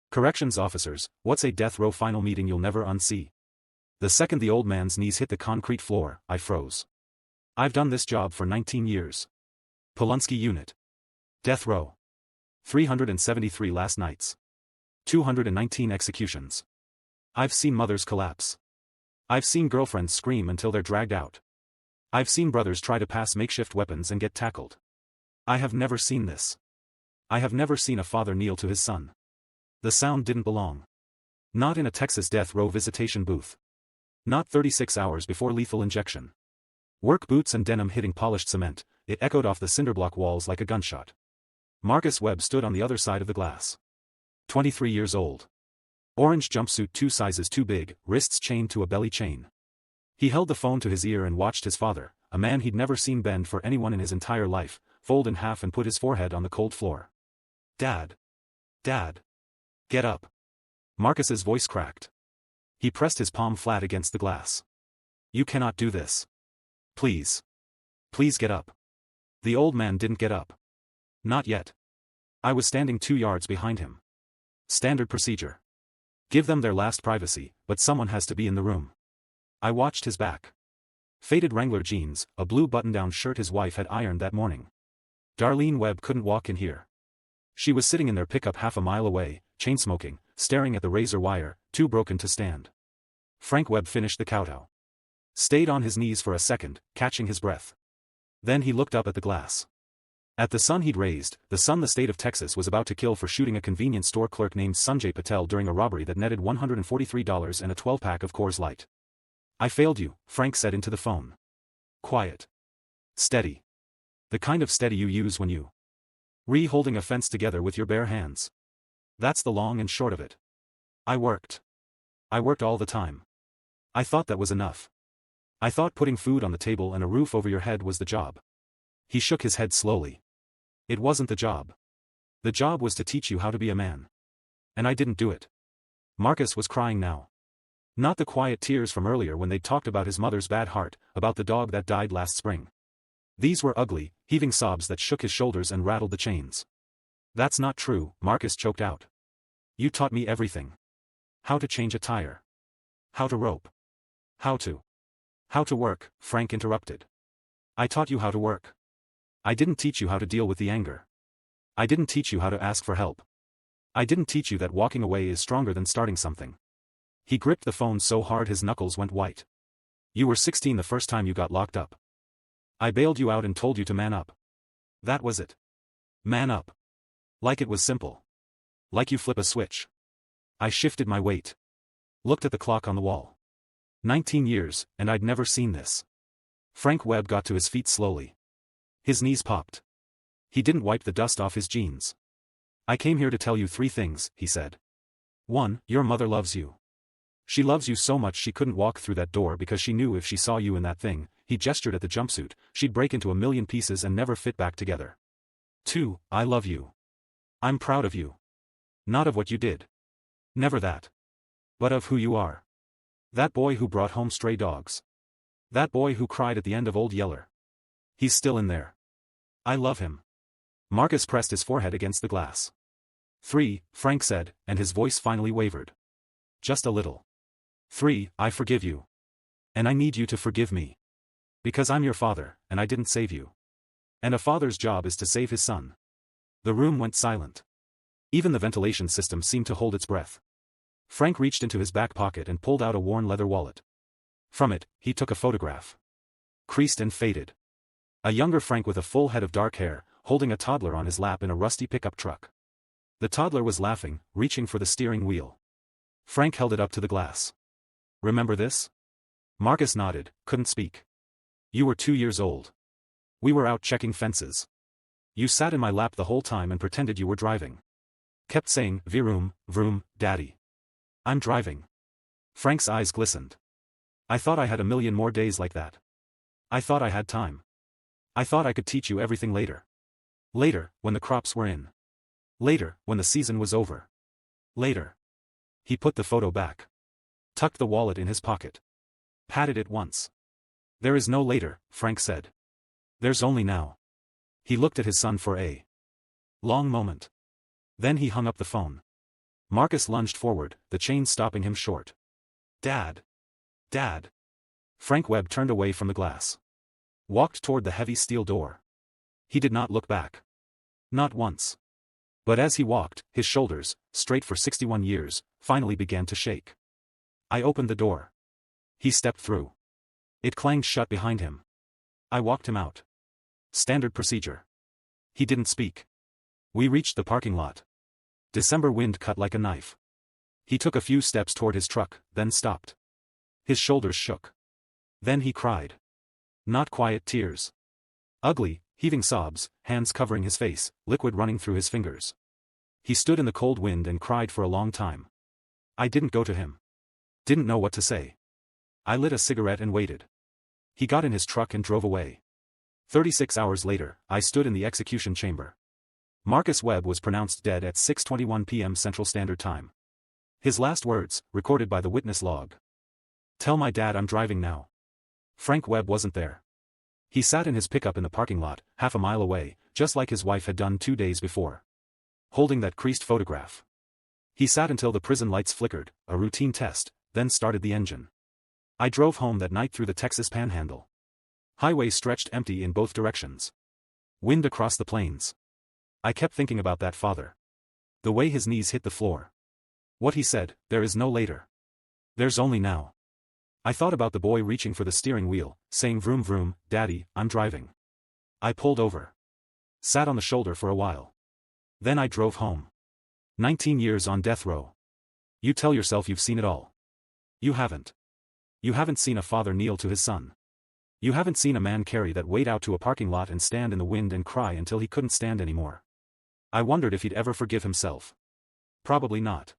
Corrections officers, what's a death row final meeting you'll never unsee? The second the old man's knees hit the concrete floor, I froze. I've done this job for 19 years. Polunsky Unit. Death row. 373 last nights. 219 executions. I've seen mothers collapse. I've seen girlfriends scream until they're dragged out. I've seen brothers try to pass makeshift weapons and get tackled. I have never seen this. I have never seen a father kneel to his son. The sound didn't belong. Not in a Texas death row visitation booth. Not 36 hours before lethal injection. Work boots and denim hitting polished cement, it echoed off the cinderblock walls like a gunshot. Marcus Webb stood on the other side of the glass. 23 years old. Orange jumpsuit 2 sizes too big, wrists chained to a belly chain. He held the phone to his ear and watched his father, a man he'd never seen bend for anyone in his entire life, fold in half and put his forehead on the cold floor. Dad. Dad. Get up. Marcus's voice cracked. He pressed his palm flat against the glass. You cannot do this. Please. Please get up. The old man didn't get up. Not yet. I was standing 2 yards behind him. Standard procedure. Give them their last privacy, but someone has to be in the room. I watched his back. Faded Wrangler jeans, a blue button-down shirt his wife had ironed that morning. Darlene Webb couldn't walk in here. She was sitting in their pickup half a mile away, chain-smoking, staring at the razor wire, too broken to stand. Frank Webb finished the kowtow. Stayed on his knees for a second, catching his breath. Then he looked up at the glass. At the son he'd raised, the son the state of Texas was about to kill for shooting a convenience store clerk named Sanjay Patel during a robbery that netted $143 and a 12-pack of Coors Light. I failed you, Frank said into the phone. Quiet. Steady. The kind of steady you use when you holding a fence together with your bare hands. That's the long and short of it. I worked. I worked all the time. I thought that was enough. I thought putting food on the table and a roof over your head was the job. He shook his head slowly. It wasn't the job. The job was to teach you how to be a man. And I didn't do it. Marcus was crying now. Not the quiet tears from earlier when they'd talked about his mother's bad heart, about the dog that died last spring. These were ugly, heaving sobs that shook his shoulders and rattled the chains. That's not true, Marcus choked out. You taught me everything. How to change a tire. How to rope. How to work, Frank interrupted. I taught you how to work. I didn't teach you how to deal with the anger. I didn't teach you how to ask for help. I didn't teach you that walking away is stronger than starting something. He gripped the phone so hard his knuckles went white. You were 16 the first time you got locked up. I bailed you out and told you to man up. That was it. Man up. Like it was simple. Like you flip a switch. I shifted my weight. Looked at the clock on the wall. 19 years, and I'd never seen this. Frank Webb got to his feet slowly. His knees popped. He didn't wipe the dust off his jeans. I came here to tell you 3 things, he said. 1, your mother loves you. She loves you so much she couldn't walk through that door because she knew if she saw you in that thing, he gestured at the jumpsuit, she'd break into a million pieces and never fit back together. 2, I love you. I'm proud of you. Not of what you did. Never that. But of who you are. That boy who brought home stray dogs. That boy who cried at the end of Old Yeller. He's still in there. I love him. Marcus pressed his forehead against the glass. 3, Frank said, and his voice finally wavered. Just a little. 3, I forgive you. And I need you to forgive me. Because I'm your father, and I didn't save you. And a father's job is to save his son. The room went silent. Even the ventilation system seemed to hold its breath. Frank reached into his back pocket and pulled out a worn leather wallet. From it, he took a photograph. Creased and faded. A younger Frank with a full head of dark hair, holding a toddler on his lap in a rusty pickup truck. The toddler was laughing, reaching for the steering wheel. Frank held it up to the glass. Remember this? Marcus nodded, couldn't speak. You were 2 years old. We were out checking fences. You sat in my lap the whole time and pretended you were driving. Kept saying, vroom, vroom, daddy. I'm driving. Frank's eyes glistened. I thought I had a million more days like that. I thought I had time. I thought I could teach you everything later. Later, when the crops were in. Later, when the season was over. Later. He put the photo back. Tucked the wallet in his pocket. Patted it once. There is no later, Frank said. There's only now. He looked at his son for a long moment. Then he hung up the phone. Marcus lunged forward, the chain stopping him short. Dad! Dad! Frank Webb turned away from the glass. Walked toward the heavy steel door. He did not look back. Not once. But as he walked, his shoulders, straight for 61 years, finally began to shake. I opened the door. He stepped through. It clanged shut behind him. I walked him out. Standard procedure. He didn't speak. We reached the parking lot. December wind cut like a knife. He took a few steps toward his truck, then stopped. His shoulders shook. Then he cried. Not quiet tears. Ugly, heaving sobs, hands covering his face, liquid running through his fingers. He stood in the cold wind and cried for a long time. I didn't go to him. Didn't know what to say. I lit a cigarette and waited. He got in his truck and drove away. 36 hours later, I stood in the execution chamber. Marcus Webb was pronounced dead at 6:21 p.m. Central Standard Time. His last words, recorded by the witness log. Tell my dad I'm driving now. Frank Webb wasn't there. He sat in his pickup in the parking lot, half a mile away, just like his wife had done 2 days before. Holding that creased photograph. He sat until the prison lights flickered, a routine test, then started the engine. I drove home that night through the Texas Panhandle. Highway stretched empty in both directions. Wind across the plains. I kept thinking about that father. The way his knees hit the floor. What he said, there is no later. There's only now. I thought about the boy reaching for the steering wheel, saying vroom vroom, Daddy, I'm driving. I pulled over. Sat on the shoulder for a while. Then I drove home. 19 years on death row. You tell yourself you've seen it all. You haven't. You haven't seen a father kneel to his son. You haven't seen a man carry that weight out to a parking lot and stand in the wind and cry until he couldn't stand anymore. I wondered if he'd ever forgive himself. Probably not.